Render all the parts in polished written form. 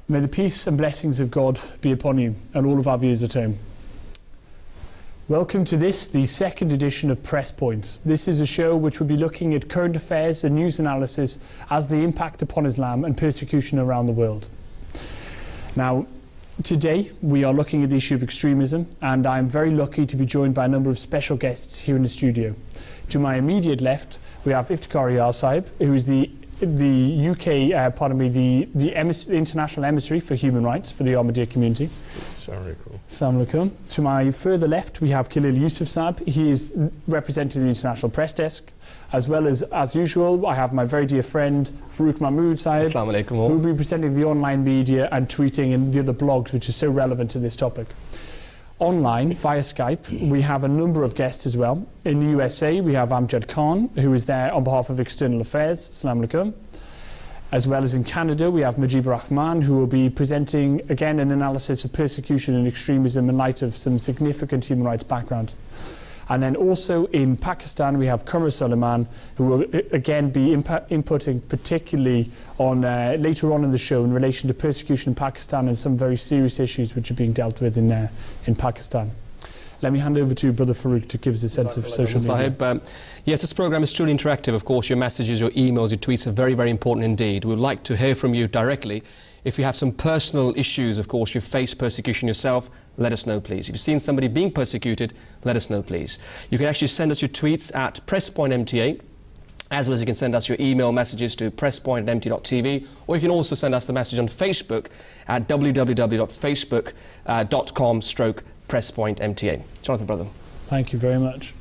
May the peace and blessings of God be upon you and all of our viewers at home. Welcome to this, the second edition of Press Points. This is a show which will be looking at current affairs and news analysis as the impact upon Islam and persecution around the world. Now, today we are looking at the issue of extremism, and I'm very lucky to be joined by a number of special guests here in the studio. To my immediate left, we have Iftikhar Sahib, who is the international emissary for human rights for the Ahmadiyya community. Assalamu alaikum. To my further left, we have Khalil Yusuf Sahib. He is representing the International Press Desk. As well as usual, I have my very dear friend Farooq Mahmood Sahib, who will be presenting the online media and tweeting and the other blogs which are so relevant to this topic. Online, via Skype, we have a number of guests as well. In the USA, we have Amjad Khan, who is there on behalf of External Affairs. Assalamu alaikum. As well as in Canada, we have Mujib Rahman, who will be presenting, again, an analysis of persecution and extremism in light of some significant human rights background. And then also in Pakistan, we have Qamar Suleiman, who will again be inputting particularly on later on in the show in relation to persecution in Pakistan and some very serious issues which are being dealt with in Pakistan. Let me hand over to Brother Farooq to give us a sense of social media. Yes, this program is truly interactive. Of course, your messages, your emails, your tweets are very, very important indeed. We'd like to hear from you directly. If you have some personal issues, of course, you face persecution yourself, let us know, please. If you've seen somebody being persecuted, let us know, please. You can actually send us your tweets at PressPointMTA, as well as you can send us your email messages to presspoint@mt.tv, or you can also send us the message on Facebook at www.facebook.com/PressPointMTA. Jonathan, brother. Thank you very much.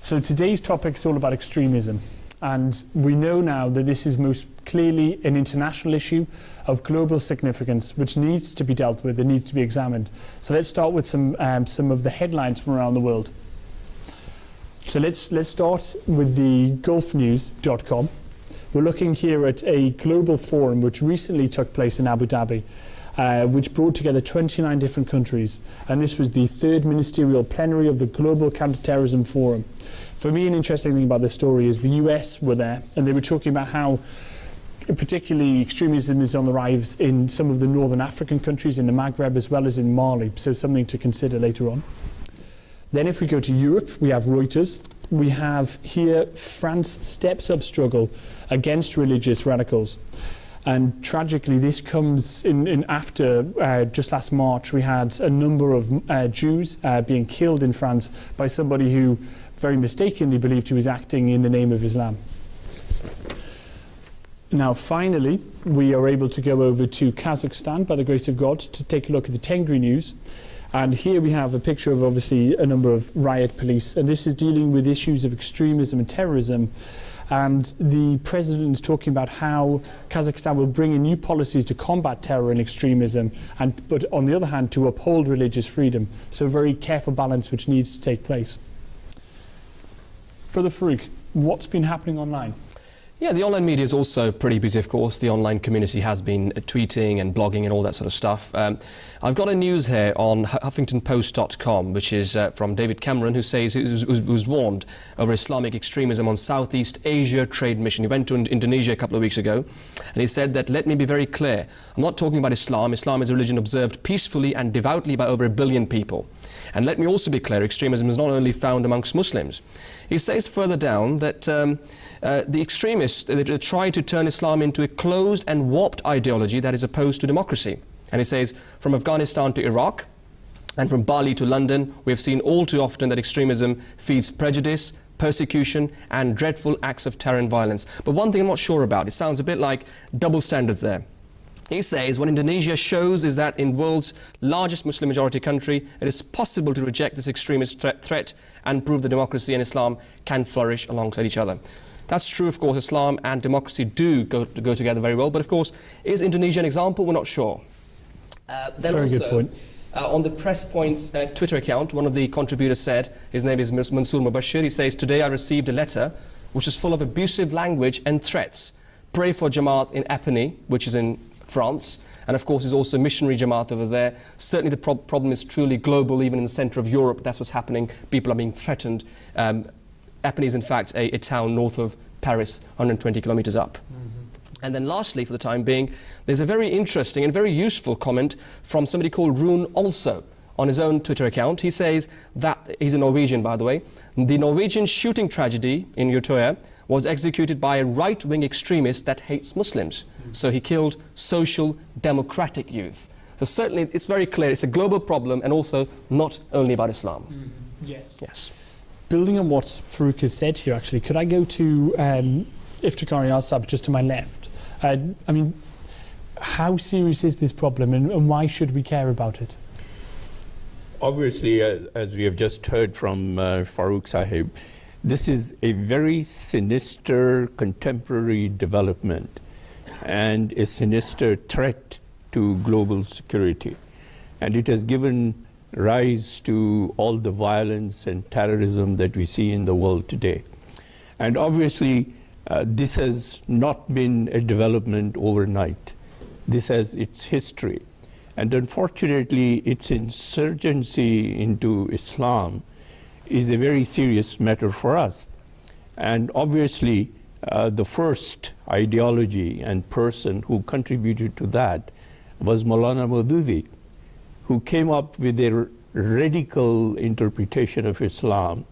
So today's topic is all about extremism. And we know now that this is most clearly an international issue of global significance, which needs to be dealt with and needs to be examined. So let's start with some of the headlines from around the world. So let's start with the gulfnews.com. We're looking here at a global forum which recently took place in Abu Dhabi, which brought together 29 different countries. And this was the third ministerial plenary of the Global Counterterrorism Forum. For me, an interesting thing about this story is the US were there, and they were talking about how particularly extremism is on the rise in some of the northern African countries, in the Maghreb, as well as in Mali, so something to consider later on. Then if we go to Europe, we have Reuters. We have here France steps up struggle against religious radicals. And tragically, this comes in after, just last March, we had a number of Jews being killed in France by somebody who very mistakenly believed he was acting in the name of Islam. Now, finally, we are able to go over to Kazakhstan, by the grace of God, to take a look at the Tengri news. And here we have a picture of, obviously, a number of riot police. And this is dealing with issues of extremism and terrorism. And the president is talking about how Kazakhstan will bring in new policies to combat terror and extremism, but on the other hand, to uphold religious freedom. So a very careful balance which needs to take place. Brother Farooq, what's been happening online? Yeah, the online media is also pretty busy, of course. The online community has been tweeting and blogging and all that sort of stuff. I've got a news here on HuffingtonPost.com, which is from David Cameron, who says who's warned over Islamic extremism on Southeast Asia trade mission. He went to Indonesia a couple of weeks ago, and he said that, let me be very clear, I'm not talking about Islam. Islam is a religion observed peacefully and devoutly by over 1 billion people. And let me also be clear, extremism is not only found amongst Muslims. He says further down that the extremists they try to turn Islam into a closed and warped ideology that is opposed to democracy. And he says, from Afghanistan to Iraq and from Bali to London, we have seen all too often that extremism feeds prejudice, persecution and dreadful acts of terror and violence. But one thing I'm not sure about, it sounds a bit like double standards there. He says what Indonesia shows is that in the world's largest Muslim majority country, it is possible to reject this extremist threat and prove that democracy and Islam can flourish alongside each other. That's true, of course. Islam and democracy do go together very well. But of course, is Indonesia an example? We're not sure. Very good point. On the Press Points Twitter account, one of the contributors said, his name is Mansour Mubashir, he says, today I received a letter which is full of abusive language and threats. Pray for Jamaat in Epernay, which is in France, and of course there's also missionary Jamaat over there. Certainly the problem is truly global, even in the centre of Europe. That's what's happening. People are being threatened. Epernay is in fact a town north of Paris, 120 kilometres up. And then lastly, for the time being, there's a very interesting and very useful comment from somebody called Rune also on his own Twitter account. He says that, he's a Norwegian by the way, the Norwegian shooting tragedy in Utøya was executed by a right-wing extremist that hates Muslims. So he killed social democratic youth. So certainly it's very clear it's a global problem and also not only about Islam. Yes. Yes. Building on what Farouk has said here, actually, could I go to Iftikhar Al-Sab just to my left? I mean, how serious is this problem and why should we care about it? Obviously, as we have just heard from Farouk Sahib, this is a very sinister contemporary development and a sinister threat to global security. And it has given rise to all the violence and terrorism that we see in the world today. And obviously, this has not been a development overnight. This has its history. And unfortunately, its insurgency into Islam is a very serious matter for us. And obviously, the first ideology and person who contributed to that was Maulana Maududi, who came up with a radical interpretation of Islam.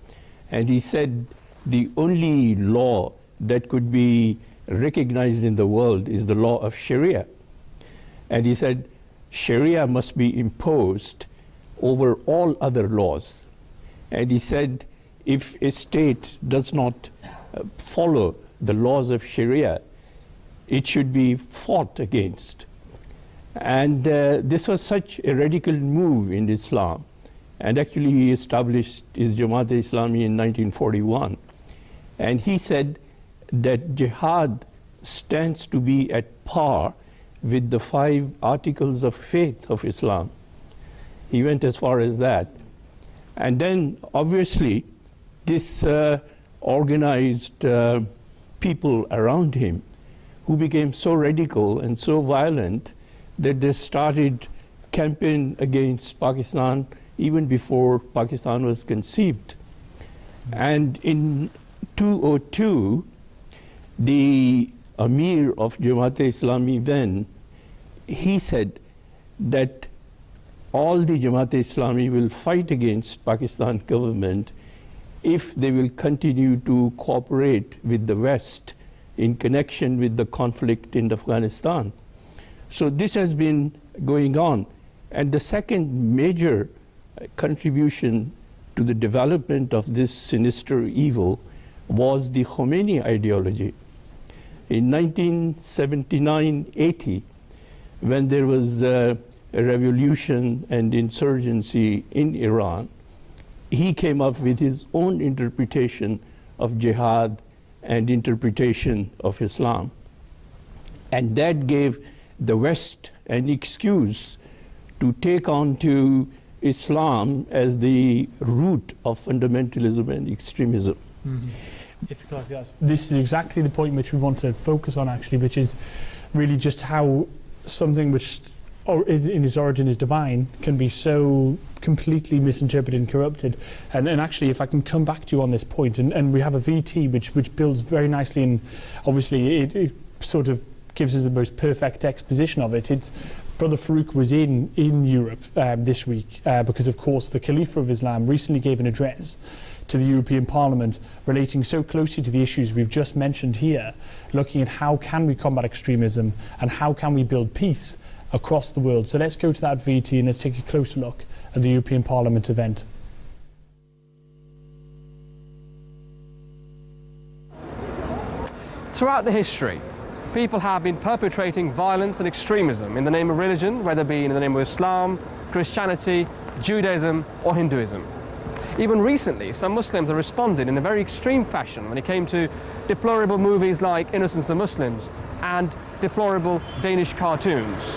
And he said the only law that could be recognized in the world is the law of Sharia. And he said Sharia must be imposed over all other laws. And he said if a state does not follow the laws of Sharia, it should be fought against. And this was such a radical move in Islam. And actually he established his Jamaat-e-Islami in 1941. And he said that jihad stands to be at par with the 5 articles of faith of Islam. He went as far as that. And then obviously this organized people around him who became so radical and so violent that they started campaign against Pakistan even before Pakistan was conceived. And in 2002, the Amir of Jamaat-e-Islami then, he said that all the Jamaat-e-Islami will fight against Pakistan government if they will continue to cooperate with the West in connection with the conflict in Afghanistan. So this has been going on. And the second major contribution to the development of this sinister evil was the Khomeini ideology. In 1979-80, when there was a revolution and insurgency in Iran, he came up with his own interpretation of jihad and interpretation of Islam. And that gave the West an excuse to take on to Islam as the root of fundamentalism and extremism. This is exactly the point which we want to focus on, actually, which is really just how something which in its origin is divine can be so completely misinterpreted and corrupted. And actually, if I can come back to you on this point, and we have a VT which builds very nicely, and obviously it sort of gives us the most perfect exposition of it. It's Brother Farouk was in Europe this week because, of course, the Caliph of Islam recently gave an address to the European Parliament relating so closely to the issues we've just mentioned here, looking at how can we combat extremism and how can we build peace across the world. So let's go to that VT and let's take a closer look at the European Parliament event. Throughout the history, people have been perpetrating violence and extremism in the name of religion, whether it be in the name of Islam, Christianity, Judaism or Hinduism. Even recently, some Muslims have responded in a very extreme fashion when it came to deplorable movies like Innocence of Muslims and deplorable Danish cartoons.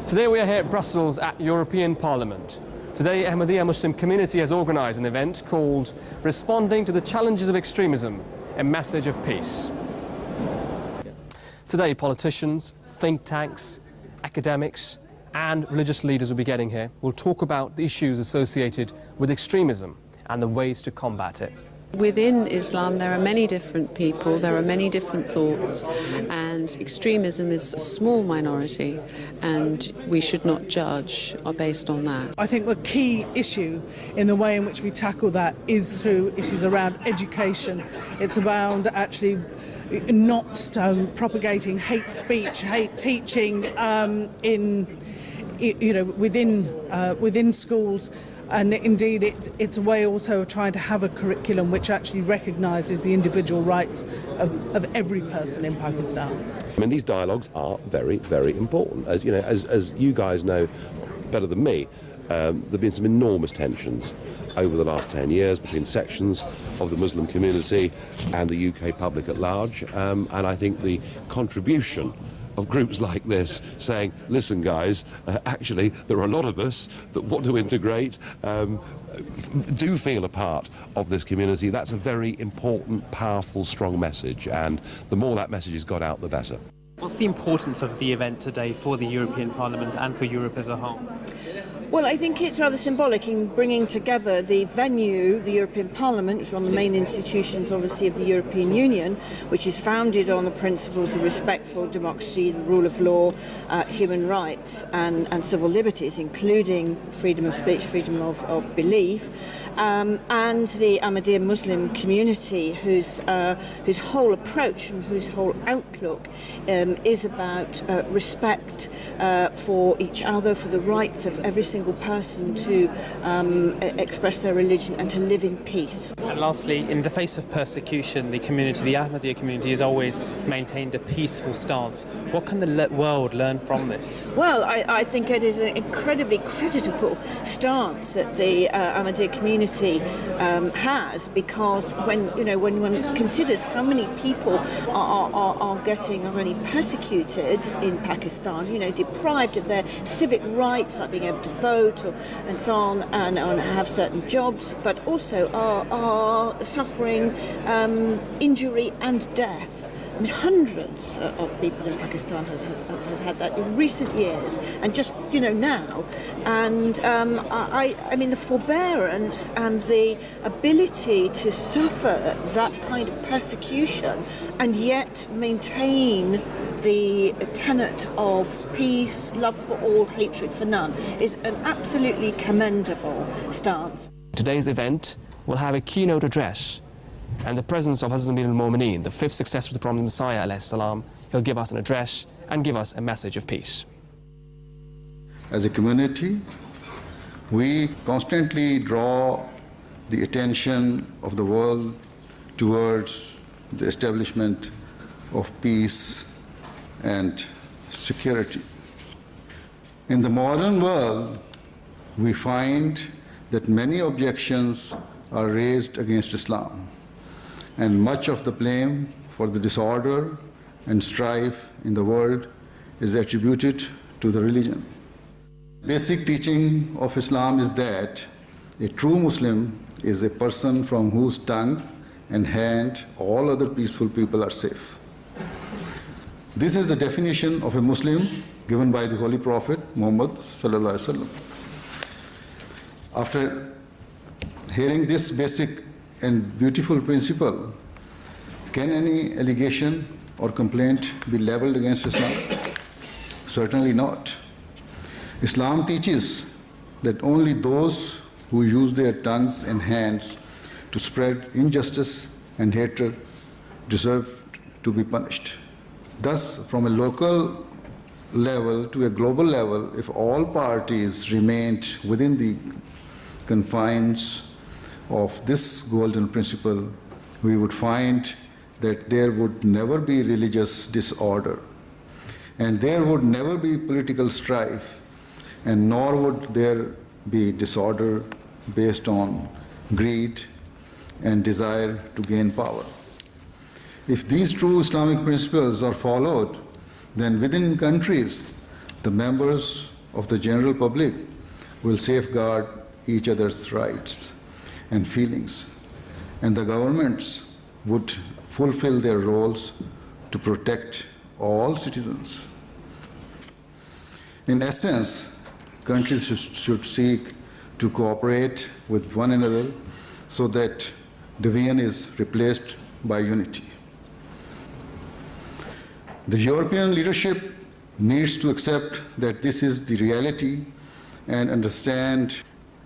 Today we are here at Brussels at European Parliament. Today, Ahmadiyya Muslim community has organised an event called Responding to the Challenges of Extremism, a Message of Peace. Today, politicians, think tanks, academics and religious leaders will be getting here. We'll talk about the issues associated with extremism and the ways to combat it. Within Islam, there are many different people, there are many different thoughts, and extremism is a small minority, and we should not judge based on that. I think the key issue in the way in which we tackle that is through issues around education. It's about actually not propagating hate speech, hate teaching within schools. And indeed, it's a way also of trying to have a curriculum which actually recognises the individual rights of every person in Pakistan. I mean, these dialogues are very, very important. As you know, as you guys know better than me, there have been some enormous tensions over the last 10 years between sections of the Muslim community and the UK public at large. And I think the contribution of groups like this saying, listen guys, actually there are a lot of us that want to integrate, do feel a part of this community. That's a very important, powerful, strong message, and the more that message has got out, the better. What's the importance of the event today for the European Parliament and for Europe as a whole? Well, I think it's rather symbolic in bringing together the venue, the European Parliament, which is one of the main institutions, obviously, of the European Union, which is founded on the principles of respect for democracy, the rule of law, human rights and civil liberties, including freedom of speech, freedom of belief, and the Ahmadiyya Muslim community, whose whole approach and whose whole outlook is about respect for each other, for the rights of every single person to express their religion and to live in peace. And lastly, in the face of persecution, the Ahmadiyya community has always maintained a peaceful stance. What can the world learn from this? Well, I think it is an incredibly critical stance that the Ahmadiyya community has, because when one considers how many people are getting not only persecuted in Pakistan, deprived of their civic rights, like being able to vote and so on, and have certain jobs, but also are suffering injury and death. I mean, hundreds of people in Pakistan have had that in recent years, and just now. And I mean, the forbearance and the ability to suffer that kind of persecution and yet maintain the tenet of peace, love for all, hatred for none, is an absolutely commendable stance. Today's event will have a keynote address, and the presence of Hazrat Amir al-Mu'mineen, the fifth successor of the Prophet Messiah alayhi salam, he'll give us an address and give us a message of peace. As a community, we constantly draw the attention of the world towards the establishment of peace and security. In the modern world, we find that many objections are raised against Islam, and much of the blame for the disorder and strife in the world is attributed to the religion. Basic teaching of Islam is that a true Muslim is a person from whose tongue and hand all other peaceful people are safe. This is the definition of a Muslim given by the Holy Prophet Muhammad sallallahu alaihi wasallam. After hearing this basic and beautiful principle, can any allegation or complaint be leveled against Islam? Certainly not. Islam teaches that only those who use their tongues and hands to spread injustice and hatred deserve to be punished. Thus, from a local level to a global level, if all parties remained within the confines of this golden principle, we would find that there would never be religious disorder, and there would never be political strife, and nor would there be disorder based on greed and desire to gain power. If these true Islamic principles are followed, then within countries, the members of the general public will safeguard each other's rights and feelings, and the governments would fulfill their roles to protect all citizens. In essence, countries should seek to cooperate with one another so that division is replaced by unity. The European leadership needs to accept that this is the reality and understand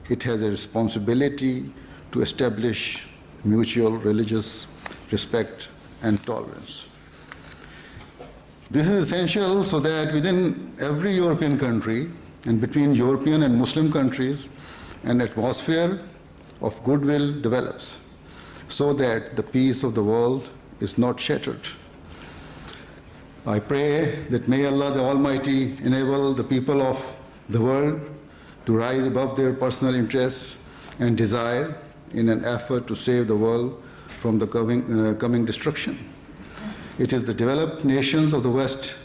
it has a responsibility to establish mutual religious respect and tolerance. This is essential so that within every European country and between European and Muslim countries, an atmosphere of goodwill develops so that the peace of the world is not shattered. I pray that may Allah the Almighty enable the people of the world to rise above their personal interests and desire in an effort to save the world from the coming destruction. It is the developed nations of the West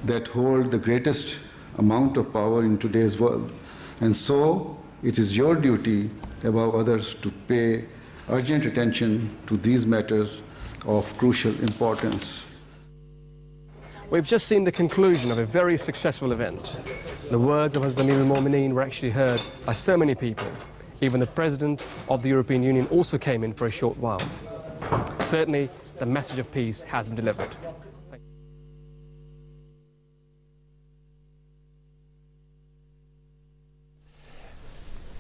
that hold the greatest amount of power in today's world. And so it is your duty above others to pay urgent attention to these matters of crucial importance. We've just seen the conclusion of a very successful event. The words of Hazrat Amir al-Mu'mineen were actually heard by so many people. Even the President of the European Union also came in for a short while. Certainly, the message of peace has been delivered.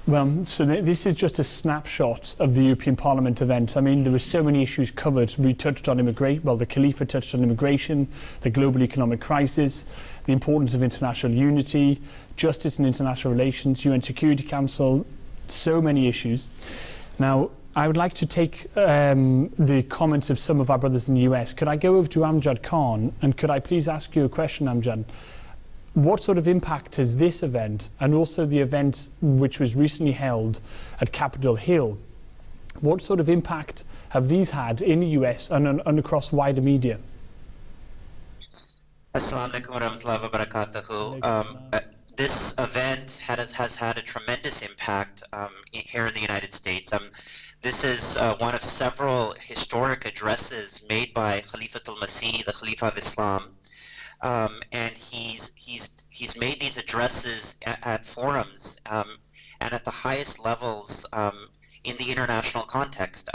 Well, so this is just a snapshot of the European Parliament event. I mean, there were so many issues covered. We touched on immigration, well, the Khalifa touched on immigration, the global economic crisis, the importance of international unity, justice and international relations, UN Security Council, so many issues. Now, I would like to take the comments of some of our brothers in the US. Could I go over to Amjad Khan, and could I please ask you a question, Amjad? What sort of impact has this event, and also the event which was recently held at Capitol Hill, what sort of impact have these had in the US and across wider media? Assalamu alaikum wa rahmatullahi wa barakatuhu. This event has had a tremendous impact here in the United States. This is one of several historic addresses made by Khalifatul Masih, the Khalifa of Islam. And he's made these addresses at forums and at the highest levels in the international context.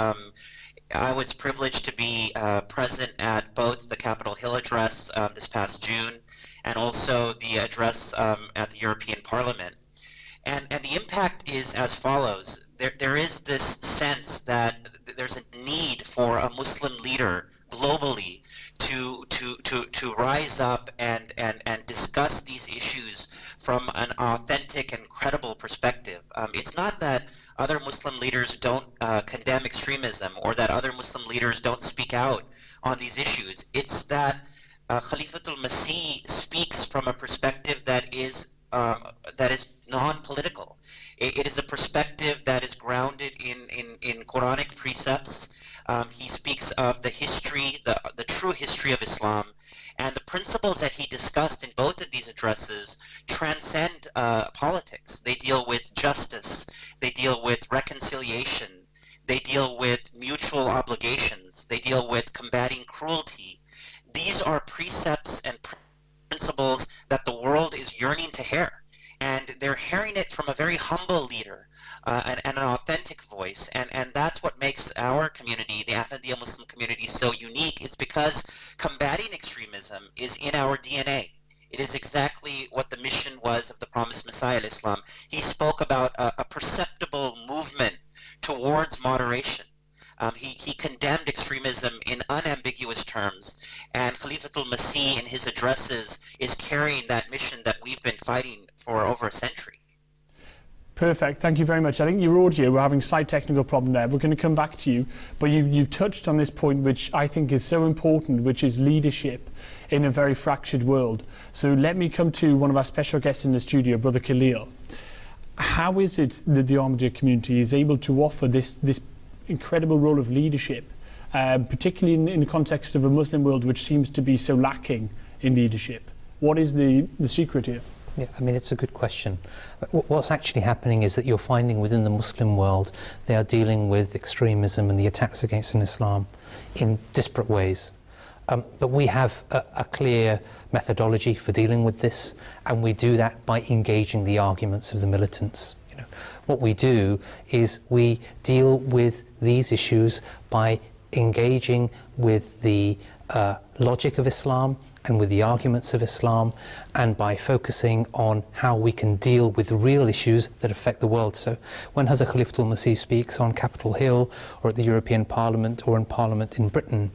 I was privileged to be present at both the Capitol Hill address this past June and also the address at the European Parliament. And the impact is as follows. There is this sense that there's a need for a Muslim leader globally to rise up and discuss these issues from an authentic and credible perspective. It's not that other Muslim leaders don't condemn extremism or that other Muslim leaders don't speak out on these issues. It's that Khalifatul Masih speaks from a perspective that is non-political. It is a perspective that is grounded in Quranic precepts. He speaks of the history, the true history of Islam, and the principles that he discussed in both of these addresses transcend politics. They deal with justice, they deal with reconciliation, they deal with mutual obligations, they deal with combating cruelty. These are precepts and principles that the world is yearning to hear. And they're hearing it from a very humble leader and an authentic voice. And that's what makes our community, the Ahmadiyya Muslim community, so unique. It's because combating extremism is in our DNA. It is exactly what the mission was of the promised Messiah al-Islam. He spoke about a perceptible movement towards moderation. He condemned extremism in unambiguous terms, and Khalifatul Masih in his addresses is carrying that mission that we've been fighting for over a century. Perfect, thank you very much. I think your audio, we're having a slight technical problem there. We're going to come back to you, but you've touched on this point which I think is so important, which is leadership in a very fractured world. So let me come to one of our special guests in the studio, Brother Khalil. How is it that the Ahmadiyya community is able to offer this incredible role of leadership, particularly in the context of a Muslim world which seems to be so lacking in leadership? What is the secret here? Yeah, I mean, it's a good question. What's actually happening is that you're finding within the Muslim world, they are dealing with extremism and the attacks against Islam in disparate ways. But we have a clear methodology for dealing with this, and we do that by engaging the arguments of the militants. What we do is we deal with these issues by engaging with the logic of Islam and with the arguments of Islam, and by focusing on how we can deal with real issues that affect the world. So when Hazrat Khalifatul Masih speaks on Capitol Hill or at the European Parliament or in Parliament in Britain,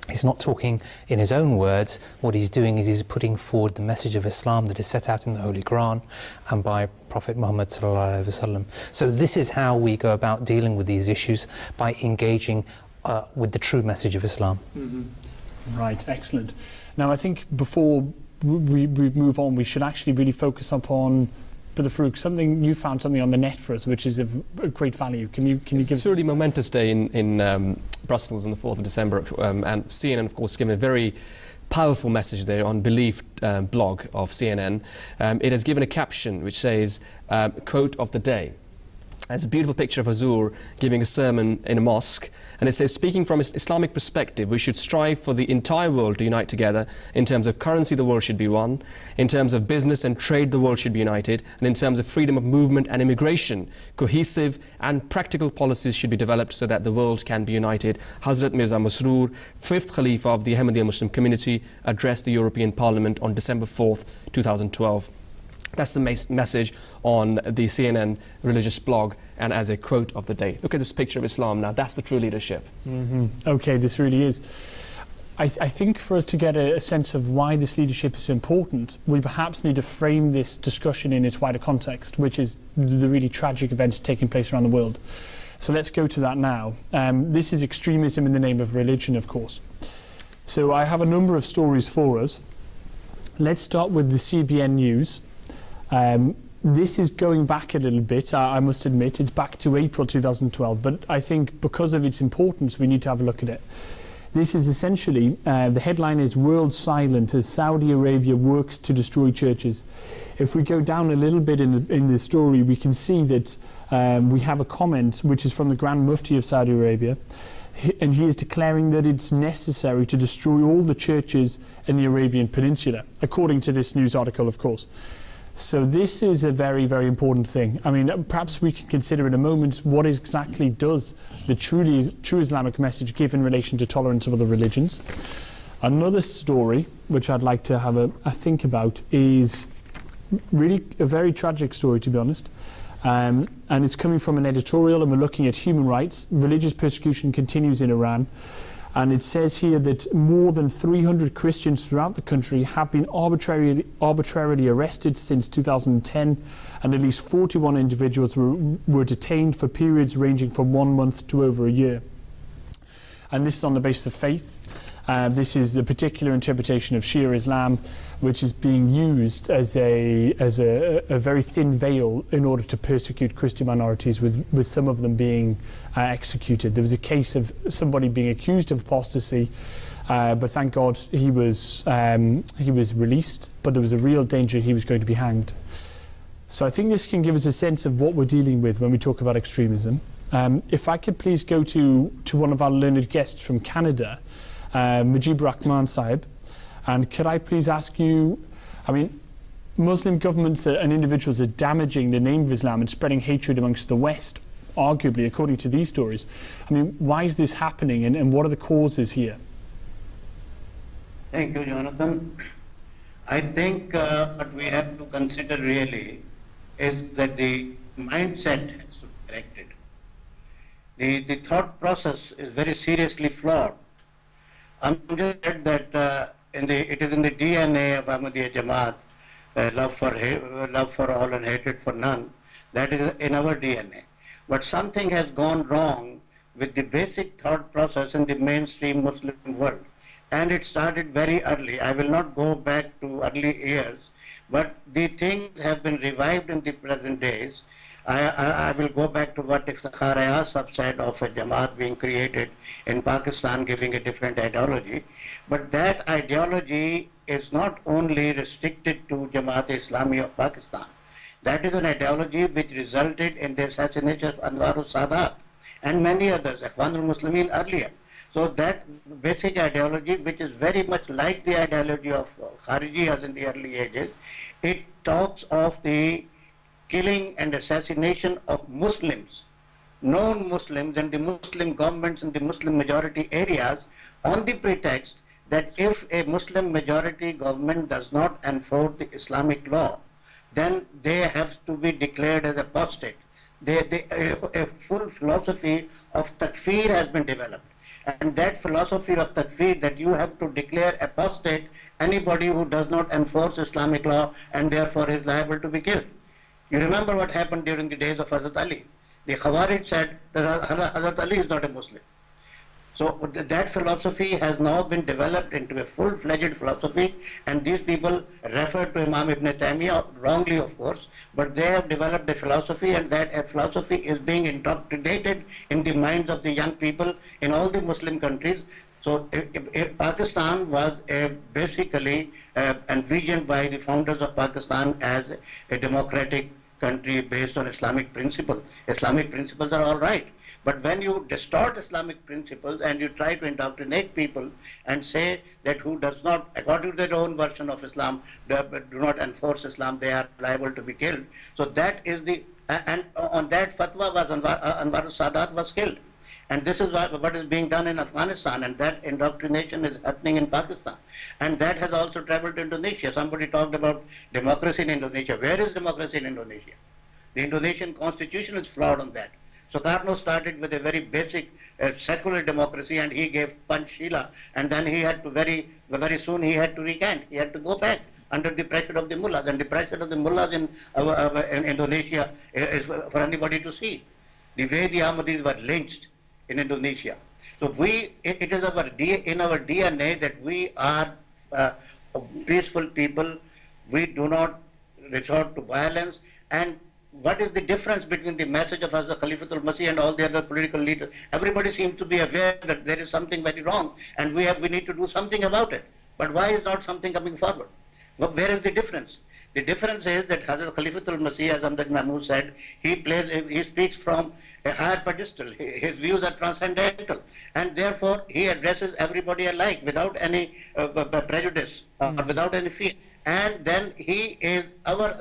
he's not talking in his own words. What he's doing is he's putting forward the message of Islam that is set out in the Holy Quran and by Prophet Muhammad sallallahu alaihi wasallam. So this is how we go about dealing with these issues, by engaging with the true message of Islam. Right, excellent. Now I think before we move on, we should actually really focus upon, Brother Farouk, you found something on the net for us, which is of great value. Can you give? It's a really momentous day in Brussels on the 4th of December, and CNN, of course, gave a very powerful message there on Belief blog of CNN. It has given a caption which says, quote of the day. It's a beautiful picture of Hazur giving a sermon in a mosque, and it says, speaking from an Islamic perspective, we should strive for the entire world to unite together. In terms of currency, the world should be one. In terms of business and trade, the world should be united. And in terms of freedom of movement and immigration, cohesive and practical policies should be developed so that the world can be united. Hazrat Mirza Masroor, 5th Khalifa of the Ahmadiyya Muslim community, addressed the European Parliament on December 4th, 2012. That's the message on the CNN religious blog, and as a quote of the day. Look at this picture of Islam now. That's the true leadership. Okay, this really is. I think for us to get a sense of why this leadership is so important, we perhaps need to frame this discussion in its wider context, which is the really tragic events taking place around the world. So let's go to that now. This is extremism in the name of religion, of course. So I have a number of stories for us. Let's start with the CBN News. This is going back a little bit, I must admit. It's back to April 2012, but I think because of its importance, we need to have a look at it. This is essentially, the headline is "World Silent as Saudi Arabia Works to Destroy Churches." If we go down a little bit in the story, we can see that we have a comment which is from the Grand Mufti of Saudi Arabia, and he is declaring that it's necessary to destroy all the churches in the Arabian Peninsula, according to this news article, of course. So this is a very, very important thing. I mean, perhaps we can consider in a moment what exactly does the true Islamic message give in relation to tolerance of other religions. Another story, which I'd like to have a think about, is really a very tragic story, to be honest. And it's coming from an editorial, and we're looking at human rights. Religious persecution continues in Iran. And it says here that more than 300 Christians throughout the country have been arbitrarily arrested since 2010, and at least 41 individuals were detained for periods ranging from 1 month to over a year. And this is on the basis of faith. This is the particular interpretation of Shia Islam, which is being used as a very thin veil in order to persecute Christian minorities, with some of them being executed. There was a case of somebody being accused of apostasy, but thank God he was released, but there was a real danger he was going to be hanged. So I think this can give us a sense of what we're dealing with when we talk about extremism. If I could please go to one of our learned guests from Canada, Mujib Rahman Sahib, and could I please ask you, I mean, Muslim governments and individuals are damaging the name of Islam and spreading hatred amongst the West, arguably, according to these stories. I mean, why is this happening, and what are the causes here? Thank you, Jonathan. I think what we have to consider really is that the mindset has to be corrected. The thought process is very seriously flawed. I'm just said that it is in the DNA of Ahmadiyya Jamaat, love for all and hatred for none. That is in our DNA. But something has gone wrong with the basic thought process in the mainstream Muslim world. And it started very early. I will not go back to early years, but the things have been revived in the present days. I will go back to what Iftikhar Ayaz said of a Jamaat being created in Pakistan, giving a different ideology. But that ideology is not only restricted to Jamaat-e-Islami of Pakistan. That is an ideology which resulted in the assassination of Anwar al-Sadat and many others, Ikhwan al-Muslimin earlier. So that basic ideology, which is very much like the ideology of Kharijiyas in the early ages, it talks of the killing and assassination of Muslims, known Muslims and the Muslim governments in the Muslim majority areas, on the pretext that if a Muslim majority government does not enforce the Islamic law, then they have to be declared as apostate. A full philosophy of takfir has been developed. And that philosophy of takfir, that you have to declare apostate anybody who does not enforce Islamic law and therefore is liable to be killed. You remember what happened during the days of Hazrat Ali. The Khawarij said that Hazrat Ali is not a Muslim. So that philosophy has now been developed into a full-fledged philosophy, and these people refer to Imam Ibn Taymiyyah, wrongly of course, but they have developed a philosophy, and that philosophy is being indoctrinated in the minds of the young people in all the Muslim countries. So Pakistan was basically envisioned by the founders of Pakistan as a democratic country based on Islamic principles. Islamic principles are all right. But when you distort Islamic principles and you try to indoctrinate people and say that who does not, according to their own version of Islam, do not enforce Islam, they are liable to be killed. So that is the, and on that fatwa was Anwar Sadat was killed. And this is what is being done in Afghanistan, and that indoctrination is happening in Pakistan. And that has also traveled to Indonesia. Somebody talked about democracy in Indonesia. Where is democracy in Indonesia? The Indonesian constitution is flawed on that. Sukarno started with a very basic secular democracy, and he gave Panchshila, and then he had to very soon he had to recant. He had to go back under the pressure of the mullahs, and the pressure of the mullahs in Indonesia is for anybody to see. The way the Ahmadis were lynched in Indonesia. So it is in our DNA that we are peaceful people. We do not resort to violence. And what is the difference between the message of Hazrat Khalifatul Masih and all the other political leaders? Everybody seems to be aware that there is something very wrong, and we need to do something about it. But why is not something coming forward? Well, where is the difference? The difference is that Hazrat Khalifatul Masih, as Amjad Mahmood said, he speaks from a higher pedestal. His views are transcendental, and therefore he addresses everybody alike without any prejudice or without any fear. And then our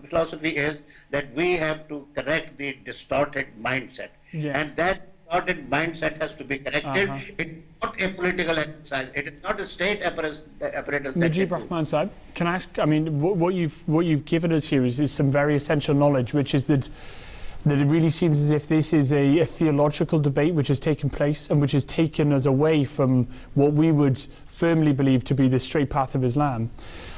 philosophy is that we have to correct the distorted mindset. Yes. And that distorted mindset has to be corrected. It's not a political exercise. It is not a state apparatus. Najib Rahman Saib, can I ask, I mean, what you've given us here is some very essential knowledge, which is that it really seems as if this is a theological debate which has taken place and which has taken us away from what we would firmly believe to be the straight path of Islam.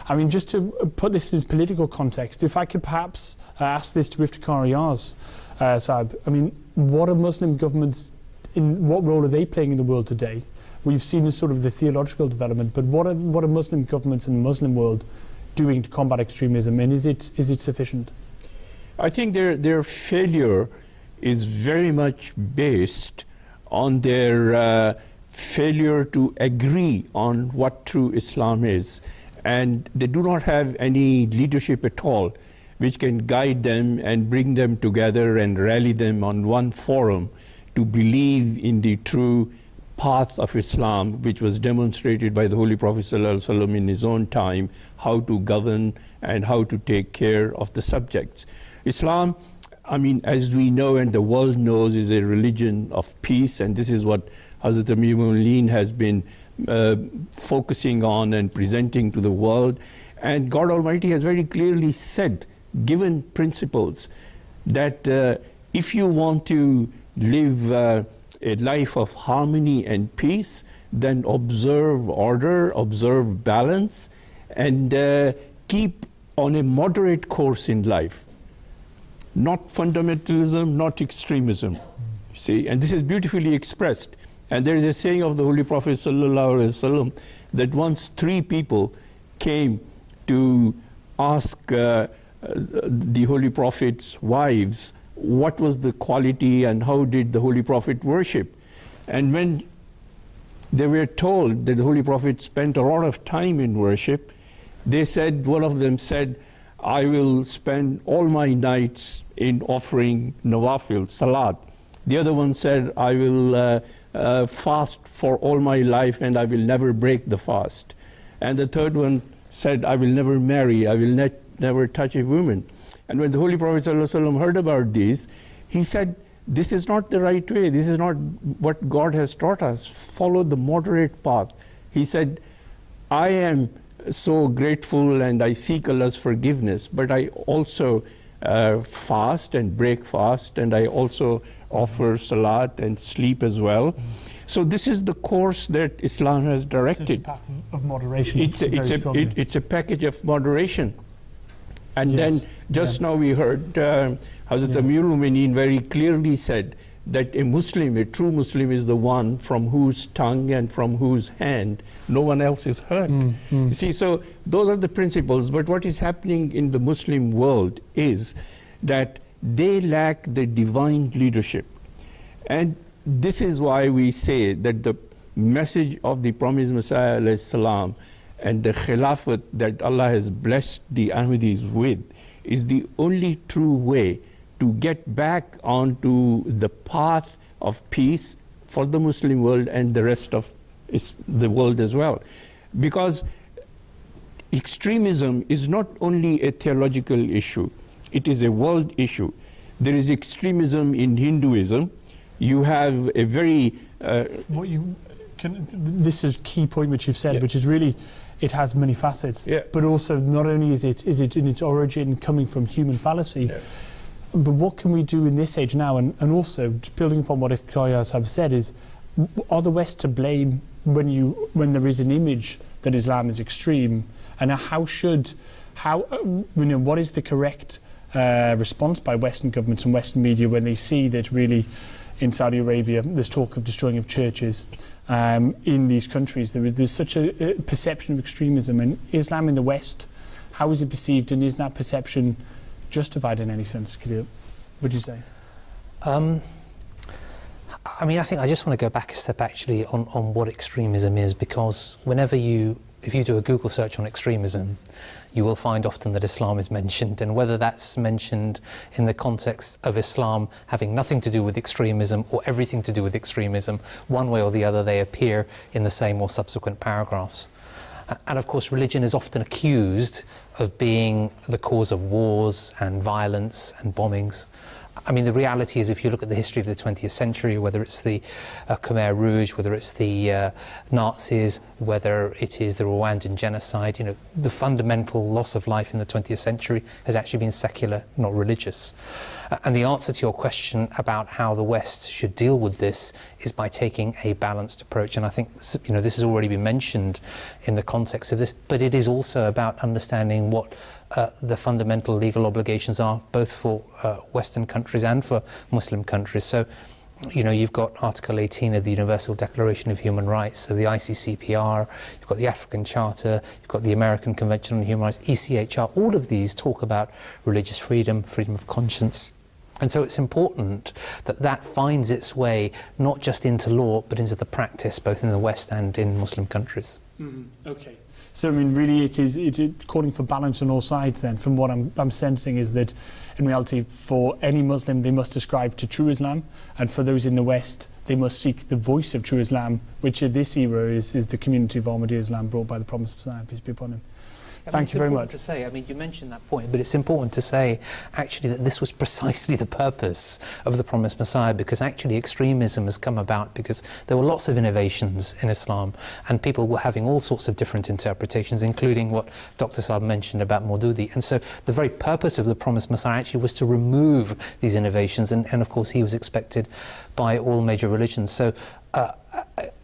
I mean, just to put this in political context, if I could perhaps ask this to Iftikhar Ayaz, Saib, I mean, what are Muslim governments, what role are they playing in the world today? We've seen the sort of the theological development, but what are Muslim governments in the Muslim world doing to combat extremism, and is it sufficient? I think their failure is very much based on their failure to agree on what true Islam is. And they do not have any leadership at all which can guide them and bring them together and rally them on one forum to believe in the true path of Islam, which was demonstrated by the Holy Prophet ﷺ in his own time, how to govern and how to take care of the subjects. Islam, I mean, as we know and the world knows, is a religion of peace, and this is what Hazrat Amir Mu'mineen has been focusing on and presenting to the world. And God Almighty has very clearly said, given principles, that if you want to live a life of harmony and peace, then observe order, observe balance, and keep on a moderate course in life. Not fundamentalism, not extremism. See, and this is beautifully expressed. And there is a saying of the Holy Prophet ﷺ that once 3 people came to ask the Holy Prophet's wives what was the quality and how did the Holy Prophet worship. And when they were told that the Holy Prophet spent a lot of time in worship, they said, one of them said, I will spend all my nights in offering nawafil, salat. The other one said, I will fast for all my life and I will never break the fast. And the third one said, I will never marry, I will never touch a woman. And when the Holy Prophet ﷺ heard about this, he said, this is not the right way. This is not what God has taught us. Follow the moderate path. He said, I am so grateful and I seek Allah's forgiveness, but I also fast and break fast, and I also offer salat and sleep as well. So this is the course that Islam has directed. It's a path of moderation. It's a package of moderation. And then just now we heard Hazrat Amirul Mu'mineen very clearly said that a Muslim, a true Muslim, is the one from whose tongue and from whose hand no one else is hurt. You see, so those are the principles. But what is happening in the Muslim world is that they lack the divine leadership. And this is why we say that the message of the promised Messiah alayhi salam and the Khilafat that Allah has blessed the Ahmadis with is the only true way to get back onto the path of peace for the Muslim world and the rest of the world as well. Because extremism is not only a theological issue, it is a world issue. There is extremism in Hinduism. You have a very... this is a key point which you've said, which is really, it has many facets. But also, not only is it in its origin coming from human fallacy, but what can we do in this age now? And also, building upon what Ifkhayas have said, is are the West to blame when there is an image that Islam is extreme? And what is the correct response by Western governments and Western media when they see that really in Saudi Arabia there's talk of destroying of churches? In these countries there's such a perception of extremism, and Islam in the West, how is it perceived, and is that perception justified in any sense? Khalil, would you say? I mean, I think I just want to go back a step actually on what extremism is, because if you do a Google search on extremism, you will find often that Islam is mentioned, and whether that's mentioned in the context of Islam having nothing to do with extremism or everything to do with extremism, one way or the other they appear in the same or subsequent paragraphs. And of course, religion is often accused of being the cause of wars and violence and bombings. I mean, the reality is, if you look at the history of the 20th century, whether it's the Khmer Rouge, whether it's the Nazis, whether it is the Rwandan genocide, the fundamental loss of life in the 20th century has actually been secular, not religious. And the answer to your question about how the West should deal with this is by taking a balanced approach. And I think this has already been mentioned in the context of this, but it is also about understanding what the fundamental legal obligations are, both for Western countries and for Muslim countries. So, you've got Article 18 of the Universal Declaration of Human Rights, of the ICCPR, you've got the African Charter, you've got the American Convention on Human Rights, ECHR. All of these talk about religious freedom, freedom of conscience. And so it's important that finds its way not just into law, but into the practice, both in the West and in Muslim countries. Okay. So, I mean, really it's calling for balance on all sides then. From what I'm sensing is that, in reality, for any Muslim, they must ascribe to true Islam, and for those in the West, they must seek the voice of true Islam, which in this era is the community of Ahmadiyya Islam brought by the promised Messiah, peace be upon him. Thank you very much. It's important to say, I mean, you mentioned that point, but it's important to say, actually, that this was precisely the purpose of the promised Messiah, because actually extremism has come about because there were lots of innovations in Islam, and people were having all sorts of different interpretations, including what Dr. Saab mentioned about Maududi. And so the very purpose of the promised Messiah actually was to remove these innovations, and of course he was expected by all major religions. So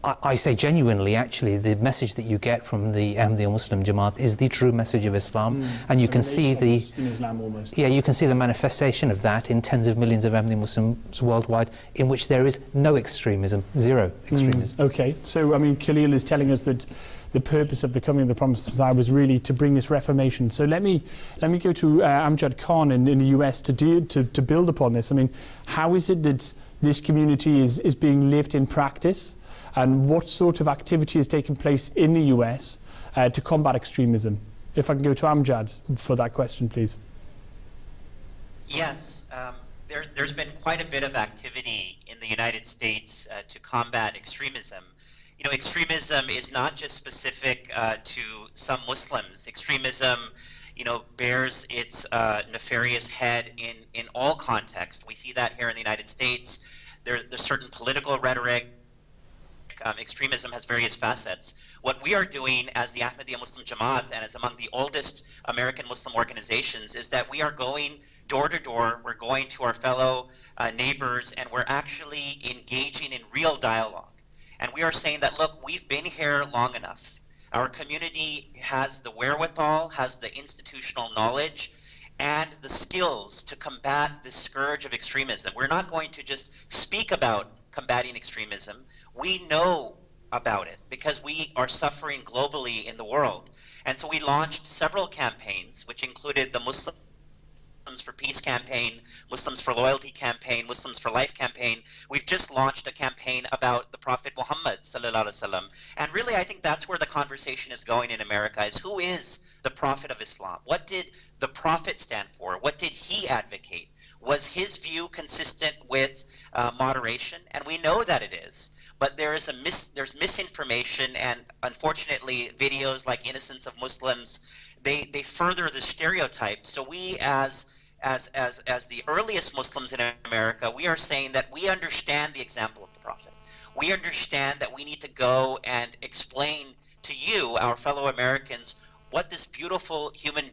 I say genuinely, actually, the message that you get from the Ahmadiyya Muslim Jamaat is the true message of Islam, and you can see you can see the manifestation of that in tens of millions of Ahmadiyya Muslims worldwide, in which there is no extremism, zero extremism. Okay, so I mean, Khalil is telling us that the purpose of the coming of the promised Messiah was really to bring this reformation. So let me go to Amjad Khan in the US to build upon this. I mean, how is it that this community is being lived in practice, and what sort of activity is taking place in the US to combat extremism? If I can go to Amjad for that question, please. Yes, there's been quite a bit of activity in the United States to combat extremism. Extremism is not just specific to some Muslims. Extremism, bears its nefarious head in all contexts. We see that here in the United States. There's certain political rhetoric. Extremism has various facets. What we are doing as the Ahmadiyya Muslim Jamaat and as among the oldest American Muslim organizations is that we are going door to door, we're going to our fellow neighbors, and we're actually engaging in real dialogue. And we are saying that, look, we've been here long enough. Our community has the wherewithal, has the institutional knowledge, and the skills to combat this scourge of extremism. We're not going to just speak about combating extremism. We know about it because we are suffering globally in the world. And so we launched several campaigns, which included the Muslims for Peace campaign, Muslims for Loyalty campaign, Muslims for Life campaign. We've just launched a campaign about the Prophet Muhammad sallallahu alaihi wasallam. And really, I think that's where the conversation is going in America, is who is the Prophet of Islam? What did the Prophet stand for? What did he advocate? Was his view consistent with moderation? And we know that it is. But there's misinformation, and unfortunately, videos like Innocence of Muslims, they further the stereotype. So we, as the earliest Muslims in America, we are saying that we understand the example of the Prophet. We understand that we need to go and explain to you, our fellow Americans, what this beautiful human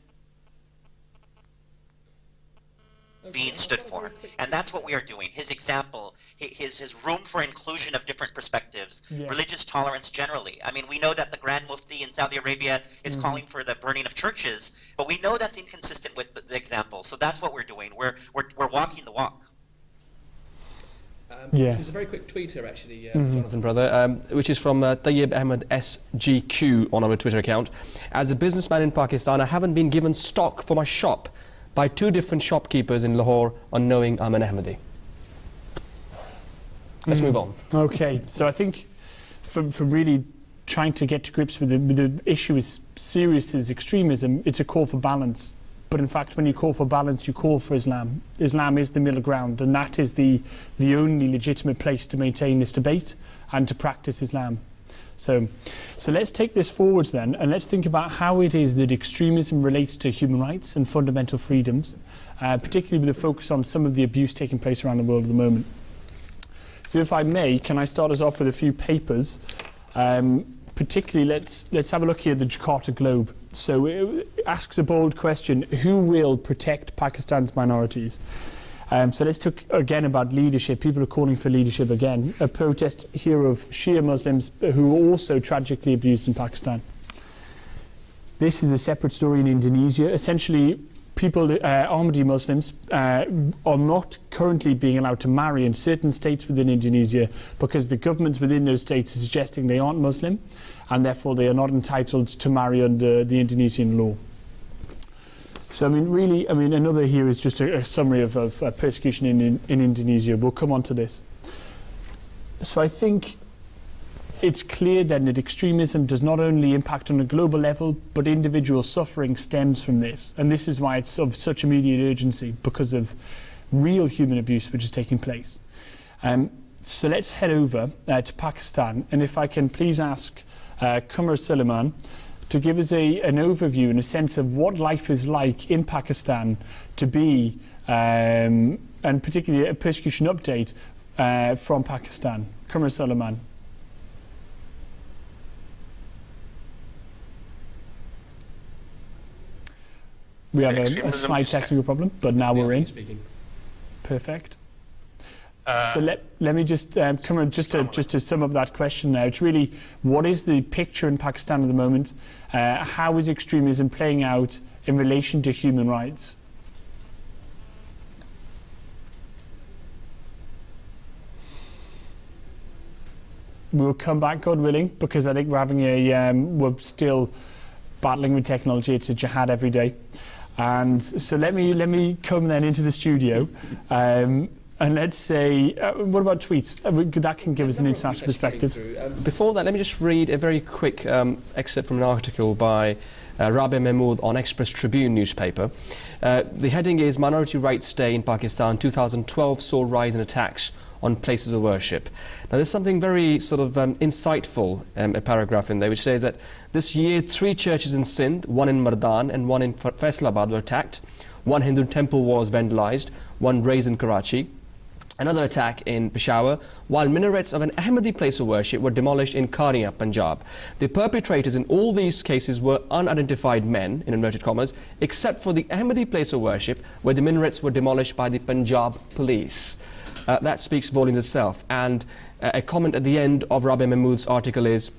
being stood for. And that's what we are doing. His example, his room for inclusion of different perspectives, religious tolerance generally. I mean, we know that the Grand Mufti in Saudi Arabia is calling for the burning of churches, but we know that's inconsistent with the example. So that's what we're doing. We're walking the walk. There's a very quick tweet here, actually, Jonathan, brother, which is from Tayyib Ahmed SGQ on our Twitter account. As a businessman in Pakistan, I haven't been given stock for my shop by 2 different shopkeepers in Lahore on knowing I'm an Ahmadi. Let's move on. Okay, so I think for really trying to get to grips with the issue as serious as extremism, it's a call for balance. But in fact, when you call for balance, you call for Islam. Islam is the middle ground, and that is the only legitimate place to maintain this debate and to practice Islam. So let's take this forwards then, and let's think about how it is that extremism relates to human rights and fundamental freedoms, particularly with a focus on some of the abuse taking place around the world at the moment. So if I may, can I start us off with a few papers? Particularly, let's have a look here at the Jakarta Globe. So it asks a bold question: who will protect Pakistan's minorities? So let's talk again about leadership. People are calling for leadership again. A protest here of Shia Muslims who were also tragically abused in Pakistan. This is a separate story in Indonesia. Essentially, people, Ahmadiyya Muslims, are not currently being allowed to marry in certain states within Indonesia because the governments within those states are suggesting they aren't Muslim, and therefore they are not entitled to marry under the Indonesian law. So, another here is just a summary of persecution in Indonesia. We'll come on to this. So I think it's clear then that extremism does not only impact on a global level, but individual suffering stems from this. And this is why it's of such immediate urgency, because of real human abuse which is taking place. So let's head over to Pakistan. And if I can please ask Qamar Suleiman to give us an overview and a sense of what life is like in Pakistan to be, and particularly a persecution update from Pakistan. Qamar Suleiman. We have a slight technical problem, but now we're in. Perfect. So let me just come on, just to sum up that question now. It's really, what is the picture in Pakistan at the moment? How is extremism playing out in relation to human rights? We'll come back, God willing, because I think we're having we're still battling with technology. It's a jihad every day. And so let me come then into the studio. And let's say, what about tweets? That can give us an international perspective. Before that, let me just read a very quick excerpt from an article by Rabia on Express Tribune newspaper. The heading is Minority Rights Day in Pakistan 2012 saw rise in attacks on places of worship. Now there's something very sort of insightful, a paragraph in there, which says that this year 3 churches in Sindh, one in Mardan and one in Faisalabad, were attacked. One Hindu temple was vandalized, one razed in Karachi, another attack in Peshawar, while minarets of an Ahmadi place of worship were demolished in Karia, Punjab. The perpetrators in all these cases were unidentified men, in inverted commas, except for the Ahmadi place of worship, where the minarets were demolished by the Punjab police. That speaks volumes itself. And a comment at the end of Rabia Mahmood's article is,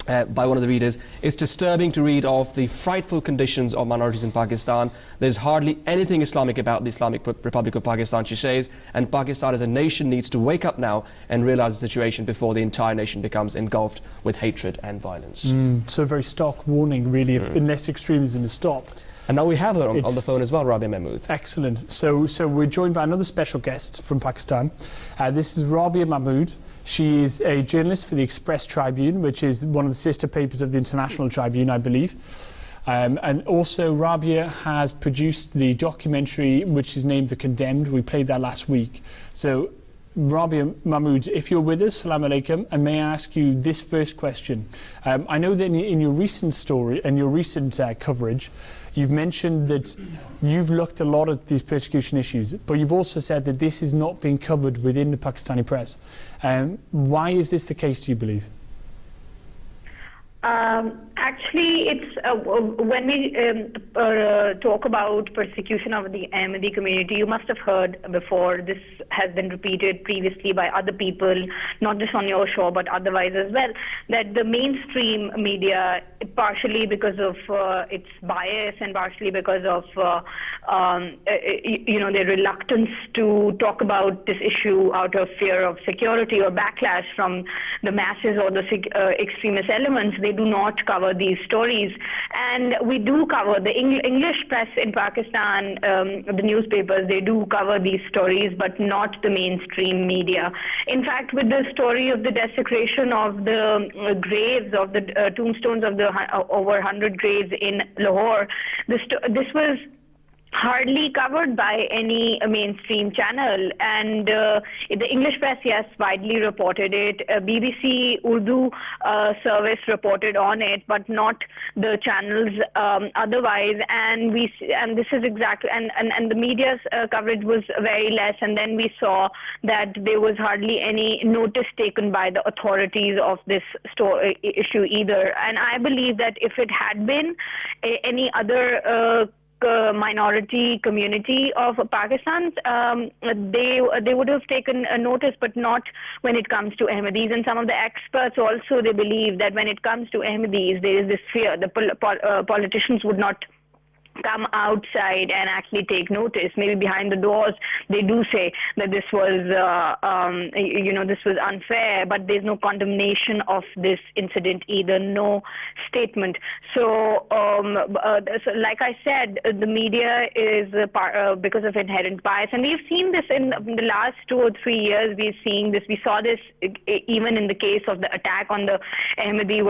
by one of the readers, it's disturbing to read of the frightful conditions of minorities in Pakistan. There's hardly anything Islamic about the Islamic Republic of Pakistan, she says, and Pakistan as a nation needs to wake up now and realize the situation before the entire nation becomes engulfed with hatred and violence. So a very stark warning, really, unless extremism is stopped. And now we have her on the phone as well, Rabia Mahmood. Excellent. So we're joined by another special guest from Pakistan. This is Rabia Mahmood. She is a journalist for the Express Tribune, which is one of the sister papers of the International Tribune, I believe. And also Rabia has produced the documentary which is named The Condemned. We played that last week. So Rabia Mahmood, if you're with us, Assalamu alaikum, and may I ask you this first question. I know that in your recent story and your recent coverage, you've mentioned that you've looked a lot at these persecution issues, but you've also said that this is not being covered within the Pakistani press. Why is this the case, do you believe? Actually, it's when we talk about persecution of the Ahmadi community, you must have heard before, this has been repeated previously by other people, not just on your show, but otherwise as well, that the mainstream media, partially because of its bias and partially because of their reluctance to talk about this issue out of fear of security or backlash from the masses or the extremist elements, they do not cover these stories. And we do cover the English press in Pakistan, the newspapers, they do cover these stories, but not the mainstream media. In fact, with the story of the desecration of the graves, of the tombstones of the over 100 graves in Lahore, this was hardly covered by any mainstream channel, and the English press, yes, widely reported it. BBC Urdu service reported on it, but not the channels otherwise. And this is exactly, and the media's coverage was very less. And then we saw that there was hardly any notice taken by the authorities of this issue either. And I believe that if it had been any other minority community of Pakistan, they would have taken a notice, but not when it comes to Ahmadis. And some of the experts also, they believe that when it comes to Ahmadis, there is this fear. The politicians would not come outside and actually take notice. Maybe behind the doors they do say that this was this was unfair, but there's no condemnation of this incident either, no statement. So so like I said, the media is because of inherent bias, and we've seen this in the last 2 or 3 years. We've seen this. We saw this even in the case of the attack on the Ahmadi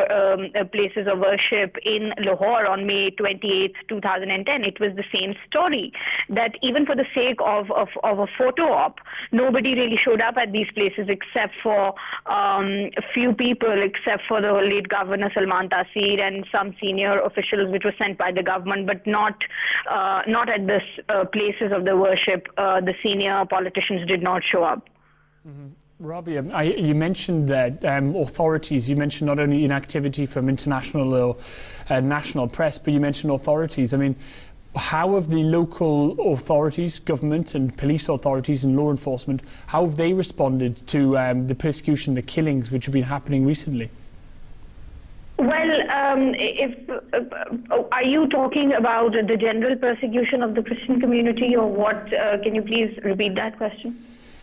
places of worship in Lahore on May 28th, 2010. It was the same story, that even for the sake of a photo op, nobody really showed up at these places except for a few people, except for the late Governor Salman Taseer and some senior officials which were sent by the government, but not at the places of the worship. The senior politicians did not show up. Rabia, you mentioned that authorities, you mentioned not only inactivity from international or national press, but you mentioned authorities. I mean, how have the local authorities, government and police authorities and law enforcement, how have they responded to the persecution, the killings which have been happening recently? Well, are you talking about the general persecution of the Christian community, or what? Can you please repeat that question?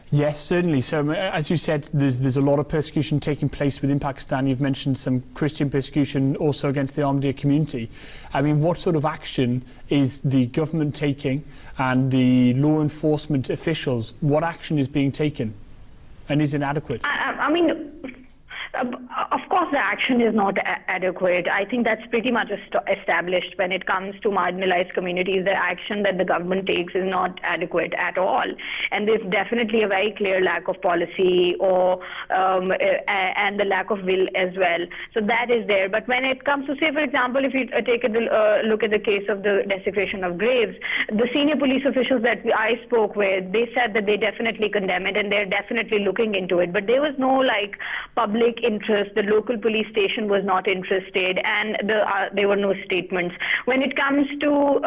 Yes, certainly. So, as you said, there's a lot of persecution taking place within Pakistan. You've mentioned some Christian persecution also against the Ahmadiyya community. I mean, what sort of action is the government taking, and the law enforcement officials? What action is being taken, and is it adequate? I mean, Of course, the action is not adequate. I think that's pretty much established when it comes to marginalized communities. The action that the government takes is not adequate at all. And there's definitely a very clear lack of policy and the lack of will as well. So that is there. But when it comes to, say, for example, if you take a look at the case of the desecration of graves, the senior police officials that I spoke with, they said that they definitely condemn it and they're definitely looking into it. But there was no public interest. The local police station was not interested, and there were no statements. When it comes to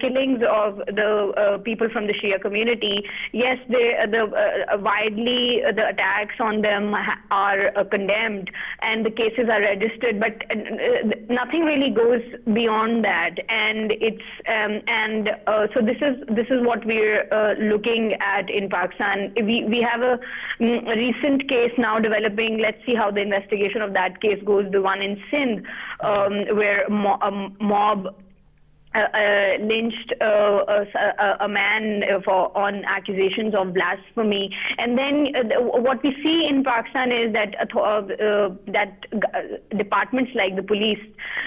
killings of the people from the Shia community, yes, widely the attacks on them are condemned, and the cases are registered, but nothing really goes beyond that. And so this is what we're looking at in Pakistan. We have a recent case now developing. Let's see how the investigation of that case goes. The one in Sindh, where a mob lynched a man on accusations of blasphemy. And then what we see in Pakistan is that departments like the police,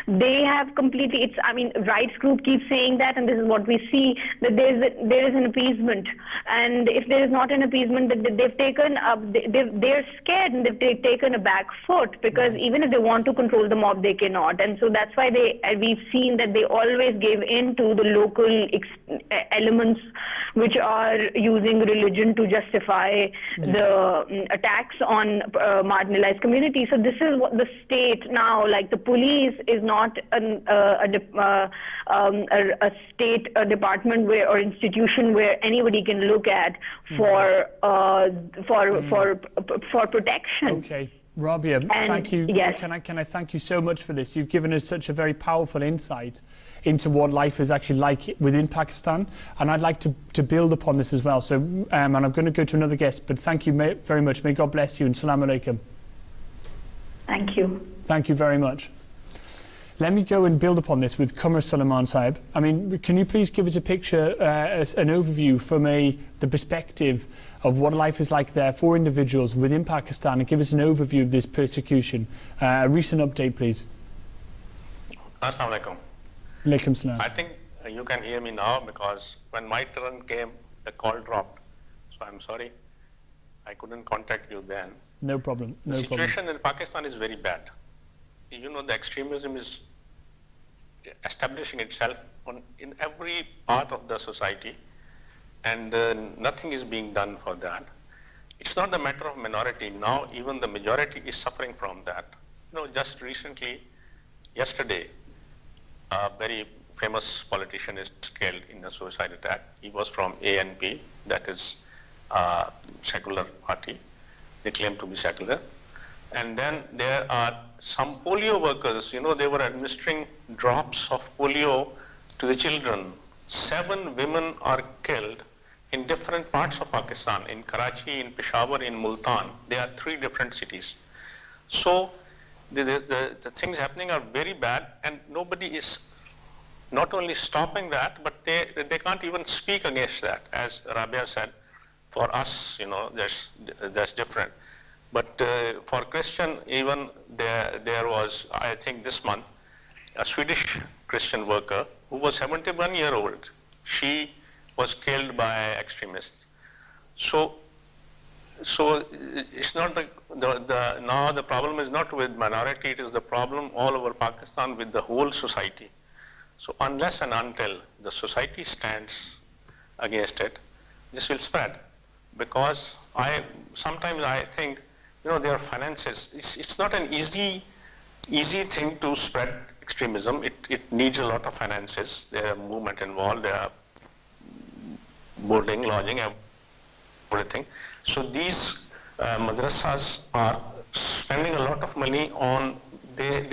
they have completely, rights group keeps saying that, and this is what we see, that there is an appeasement. And if there is not an appeasement, that they're scared and they've taken a back foot, because even if they want to control the mob, they cannot. And so that's why we've seen that they always give in to the local elements which are using religion to justify the attacks on marginalized communities. So this is what the state now, the police is not a state department or institution where anybody can look at for protection. Okay. Rabia, thank you. Yes. Can I thank you so much for this? You've given us such a very powerful insight into what life is actually like within Pakistan, and I'd like to build upon this as well. So, and I'm going to go to another guest, but thank you very much. May God bless you, and Salaam Alaikum. Thank you. Thank you very much. Let me go and build upon this with Qamar Sulaiman Sahib. Can you please give us a picture, an overview from the perspective of what life is like there for individuals within Pakistan, and give us an overview of this persecution. A recent update, please. Assalamu alaikum. Alaikum salam. I think you can hear me now, because when my turn came, the call dropped. So I'm sorry, I couldn't contact you then. No problem. The situation in Pakistan is very bad. You know, the extremism is establishing itself in every part of the society, and nothing is being done for that. It's not a matter of minority. Now even the majority is suffering from that. You know, just recently, yesterday, a very famous politician is killed in a suicide attack. He was from ANP, that is a secular party. They claim to be secular. And then there are some polio workers, you know, they were administering drops of polio to the children. 7 women are killed in different parts of Pakistan, in Karachi, in Peshawar, in Multan. They are 3 different cities. So the things happening are very bad, and nobody is not only stopping that, but they can't even speak against that. As Rabia said, for us, you know, that's different. But for Christian, even there was, I think this month, a Swedish Christian worker who was 71 years old. She was killed by extremists. So it's not now the problem is not with minority, it is the problem all over Pakistan with the whole society. So unless and until the society stands against it, this will spread. Because sometimes I think, you know, there are finances. It's not an easy thing to spread extremism. It needs a lot of finances. There are movement involved, there are boarding, lodging, everything. So these madrasas are spending a lot of money on, they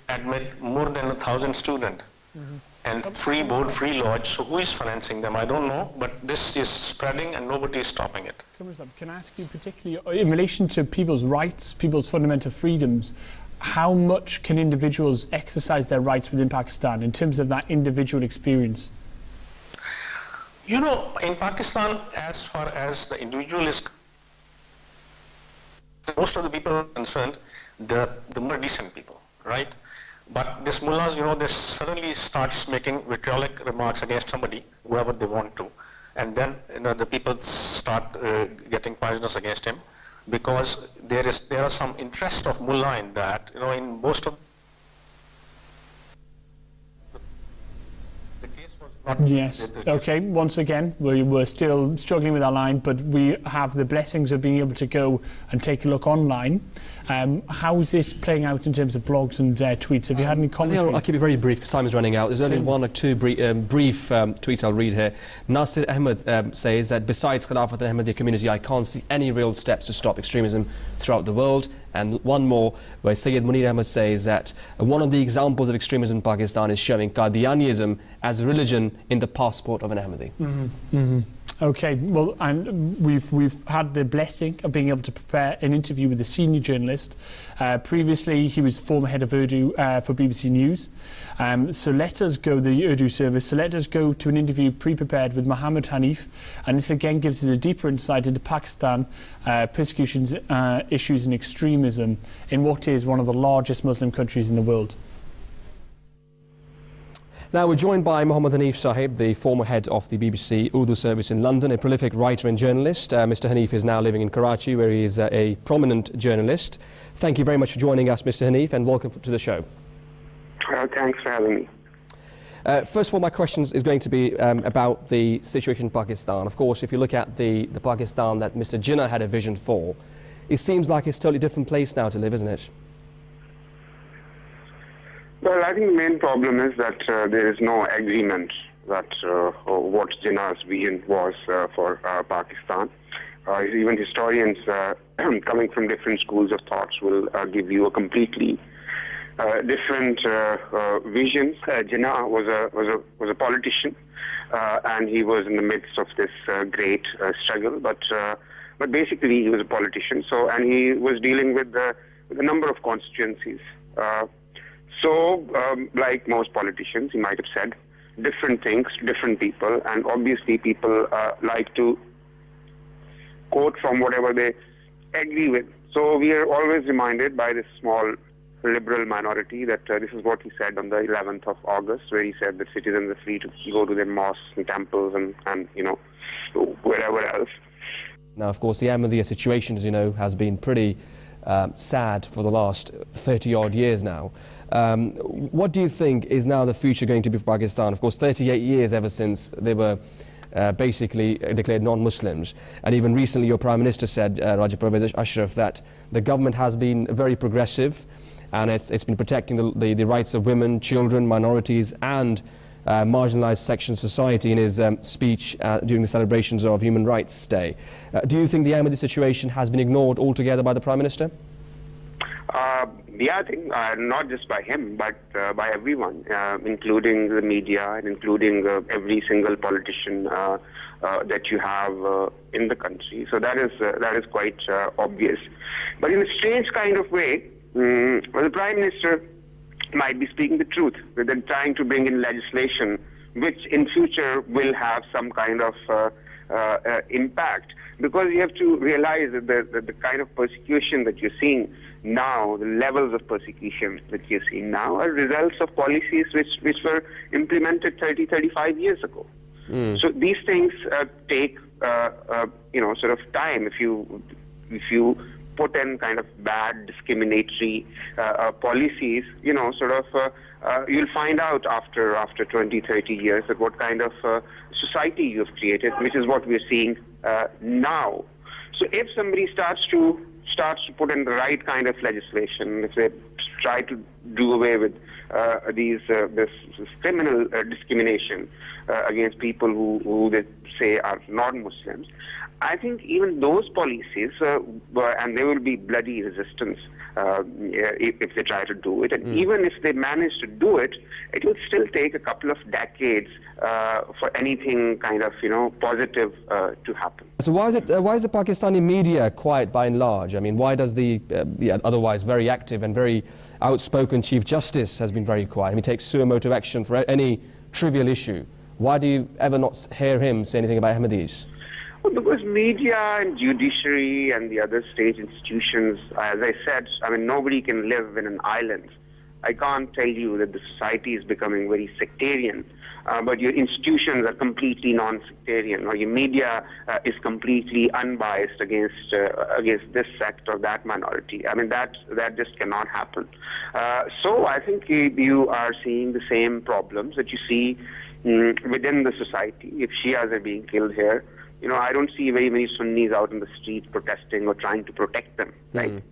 admit more than 1,000 students. Mm-hmm. And free board, free lodge. So who is financing them? I don't know, but this is spreading and nobody is stopping it. Can I ask you particularly, in relation to people's rights, people's fundamental freedoms, how much can individuals exercise their rights within Pakistan in terms of that individual experience? You know, in Pakistan, as far as the individual is most of the people concerned, the more decent people, right? But this mullahs, they suddenly starts making vitriolic remarks against somebody, whoever they want to, and then the people start getting poisonous against him, because there are some interest of mullah in that. In most of the case was not. Yes. Okay. Once again, we're still struggling with our line, but we have the blessings of being able to go and take a look online. How is this playing out in terms of blogs and tweets? Have you had any commentary? I'll keep it very brief because time is running out. There's only one or two brief tweets I'll read here. Nasir Ahmed says that besides Khilafat and Ahmadiyya community, I can't see any real steps to stop extremism throughout the world. And one more, where Sayyid Munir Ahmed says that one of the examples of extremism in Pakistan is showing Qadianism as a religion in the passport of an Ahmadi. Okay, well, and we've had the blessing of being able to prepare an interview with a senior journalist. Previously, he was former head of Urdu for BBC News. So let us go, the Urdu service, so let us go to an interview pre-prepared with Muhammad Hanif. And this again gives us a deeper insight into Pakistan, persecutions, issues and extremism in what is one of the largest Muslim countries in the world. Now we're joined by Muhammad Hanif Sahib, the former head of the BBC Urdu service in London, a prolific writer and journalist. Mr. Hanif is now living in Karachi, where he is a prominent journalist. Thank you very much for joining us, Mr. Hanif, and welcome to the show. Thanks for having me. First of all, my question is going to be about the situation in Pakistan. Of course, if you look at the Pakistan that Mr. Jinnah had a vision for, it seems like it's a totally different place now to live, isn't it? Well, I think the main problem is that there is no agreement that what Jinnah's vision was for Pakistan. Even historians coming from different schools of thoughts will give you a completely different vision. Jinnah was a politician, and he was in the midst of this great struggle. But basically, he was a politician. And he was dealing with a number of constituencies. So, like most politicians, he might have said different things, different people, and obviously people like to quote from whatever they agree with. So we are always reminded by this small liberal minority that this is what he said on the 11th of August, where he said that citizens are free to go to their mosques and temples and wherever else. Now, of course, the Ahmadiyya situation, as you know, has been pretty sad for the last 30-odd years now. What do you think is now the future going to be for Pakistan? Of course, 38 years ever since they were basically declared non-Muslims. And even recently your Prime Minister said, Raja Pervez Ashraf, that the government has been very progressive and it's been protecting the rights of women, children, minorities and marginalised sections of society in his speech during the celebrations of Human Rights Day. Do you think the Ahmadi situation has been ignored altogether by the Prime Minister? Yeah, I think not just by him, but by everyone, including the media and including every single politician that you have in the country. So that is quite obvious. But in a strange kind of way, the Prime Minister might be speaking the truth, rather than trying to bring in legislation which in future will have some kind of impact. Because you have to realize that the kind of persecution that you're seeing now, the levels of persecution that you're seeing now are results of policies which were implemented 30, 35 years ago. So these things take, sort of time. If you put in kind of bad discriminatory policies, you'll find out after 20, 30 years that what kind of society you've created, which is what we're seeing now. So if somebody starts to put in the right kind of legislation, if they try to do away with this criminal discrimination against people who they say are non-Muslims, I think even those policies, and there will be bloody resistance if they try to do it, and even if they manage to do it, it will still take a couple of decades for anything kind of positive to happen. So why is the Pakistani media quiet by and large? I mean, why does the otherwise very active and very outspoken Chief Justice has been very quiet? I mean, he takes suo motu action for any trivial issue. Why do you ever not hear him say anything about Ahmadis? Well, because media and judiciary and the other state institutions, as I said, I mean, nobody can live in an island. I can't tell you that the society is becoming very sectarian, but your institutions are completely non-sectarian, or your media is completely unbiased against this sect or that minority. I mean, that just cannot happen. So I think you are seeing the same problems that you see within the society. If Shias are being killed here, I don't see very many Sunnis out in the streets protesting or trying to protect them, right?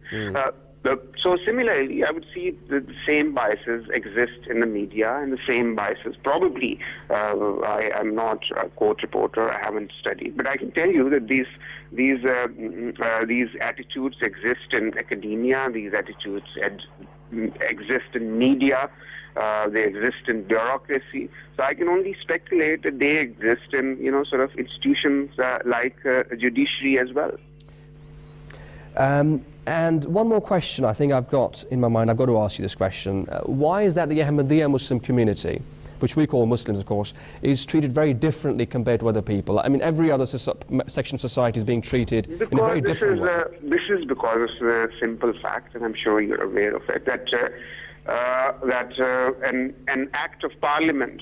So similarly, I would see the same biases exist in the media, and the same biases probably, I am not a court reporter, I haven't studied, but I can tell you that these attitudes exist in academia, these attitudes exist in media, they exist in bureaucracy. So I can only speculate that they exist in, sort of institutions like judiciary as well. And one more question I think I've got in my mind, I've got to ask you this question. Why is that the Ahmadiyya Muslim community, which we call Muslims, of course, is treated very differently compared to other people? I mean, every other section of society is being treated in a very different way. This is because of the simple fact, and I'm sure you're aware of it, that an act of parliament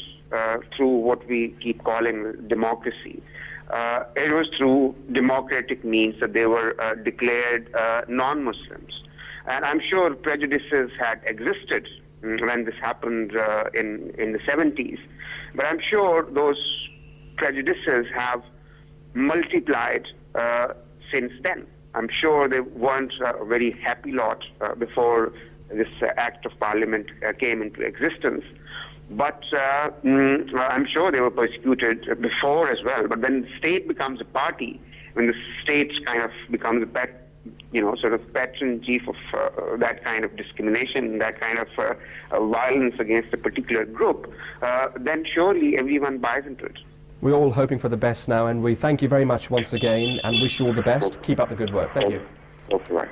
through what we keep calling democracy, it was through democratic means that they were declared non-Muslims. And I'm sure prejudices had existed when this happened in the 70s. But I'm sure those prejudices have multiplied since then. I'm sure they weren't a very happy lot before this Act of Parliament came into existence. But I'm sure they were persecuted before as well. But when the state becomes a party, when the state kind of becomes a sort of patron chief of that kind of discrimination, that kind of violence against a particular group, then surely everyone buys into it. We're all hoping for the best now, and we thank you very much once again and wish you all the best. Keep up the good work. Thank you. Okay.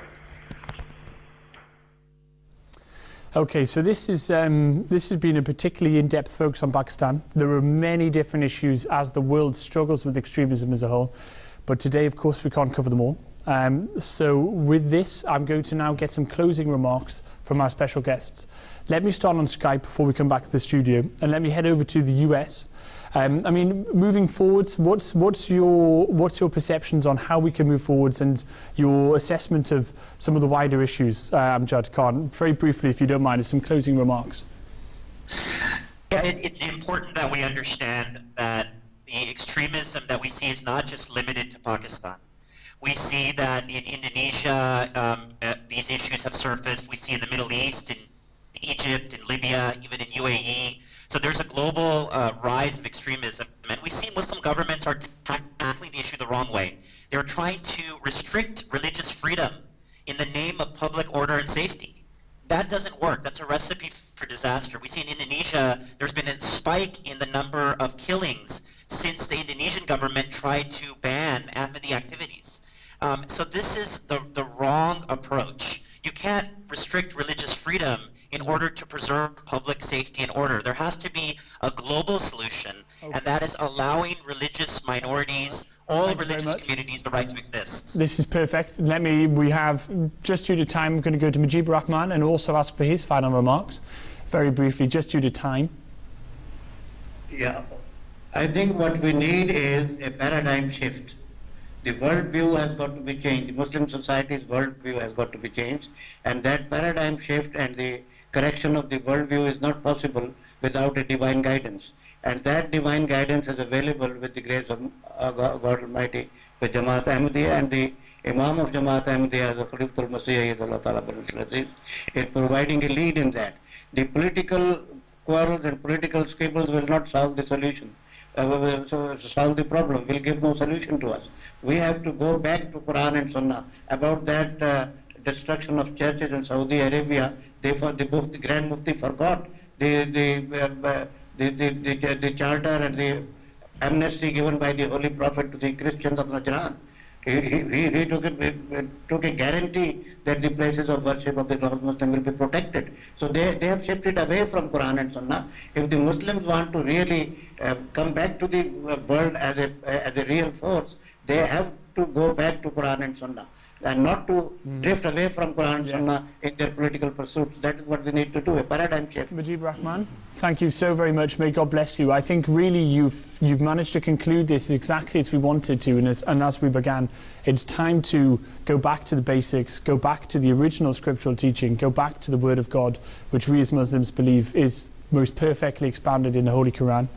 Okay, so this has been a particularly in-depth focus on Pakistan. There are many different issues as the world struggles with extremism as a whole, but today, of course, we can't cover them all. So with this, I'm going to now get some closing remarks from our special guests. Let me start on Skype before we come back to the studio, and let me head over to the US. I mean, moving forwards, what's your perceptions on how we can move forwards, and your assessment of some of the wider issues, Amjad Khan? Very briefly, if you don't mind, some closing remarks. Yeah, it's important that we understand that the extremism that we see is not just limited to Pakistan. We see that in Indonesia, these issues have surfaced. We see in the Middle East, in Egypt, in Libya, even in UAE. So there's a global rise of extremism, and we see Muslim governments are tackling the issue the wrong way. They're trying to restrict religious freedom in the name of public order and safety. That doesn't work. That's a recipe for disaster. We see in Indonesia, there's been a spike in the number of killings since the Indonesian government tried to ban Ahmadiyya activities. So this is the wrong approach. You can't restrict religious freedom in order to preserve public safety and order. There has to be a global solution, and that is allowing religious minorities, all religious communities, the right to exist. This is perfect. We have, just due to time, I'm going to go to Mujib Rahman and also ask for his final remarks. Very briefly, just due to time. Yeah, I think what we need is a paradigm shift. The worldview has got to be changed. The Muslim society's worldview has got to be changed, and that paradigm shift and the correction of the worldview is not possible without a divine guidance. And that divine guidance is available with the grace of God Almighty, with Jamaat Ahmadiyya, and the Imam of Jamaat Ahmadiyya, the Khalifatul Masih, Allah Ta'ala bin Aziz, is providing a lead in that. The political quarrels and political squabbles will not solve the solution. So solve the problem, will give no solution to us. We have to go back to Quran and Sunnah about that destruction of churches in Saudi Arabia. Therefore, the Grand Mufti forgot the charter and the amnesty given by the Holy Prophet to the Christians of Najran. He took a guarantee that the places of worship of the non-Muslim will be protected. So they have shifted away from Quran and Sunnah. If the Muslims want to really come back to the world as a real force, They have to go back to Quran and Sunnah and not to drift away from Quran and Sunnah in their political pursuits. That is what they need to do, a paradigm shift. Mujib Rahman, thank you so very much. May God bless you. I think really you've managed to conclude this exactly as we wanted to, and as we began. It's time to go back to the basics, go back to the original scriptural teaching, go back to the Word of God, which we as Muslims believe is most perfectly expounded in the Holy Quran.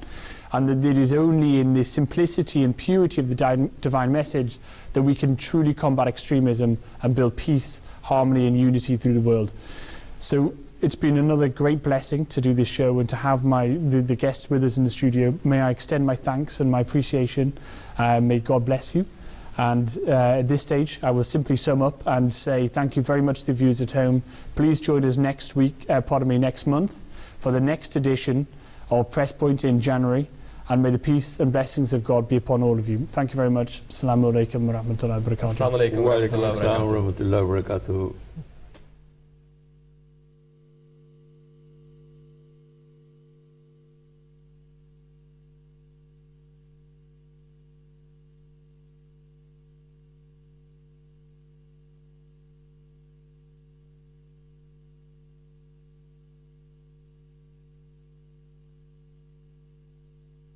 And that it is only in the simplicity and purity of the divine message that we can truly combat extremism and build peace, harmony and unity through the world. So it's been another great blessing to do this show and to have the guests with us in the studio. May I extend my thanks and my appreciation. May God bless you. And at this stage, I will simply sum up and say thank you very much to the viewers at home. Please join us next month for the next edition of Press Point in January. And may the peace and blessings of God be upon all of you. Thank you very much. Assalamu alaikum wa rahmatullahi wa barakatuh. Assalamu alaikum wa rahmatullahi wa barakatuh.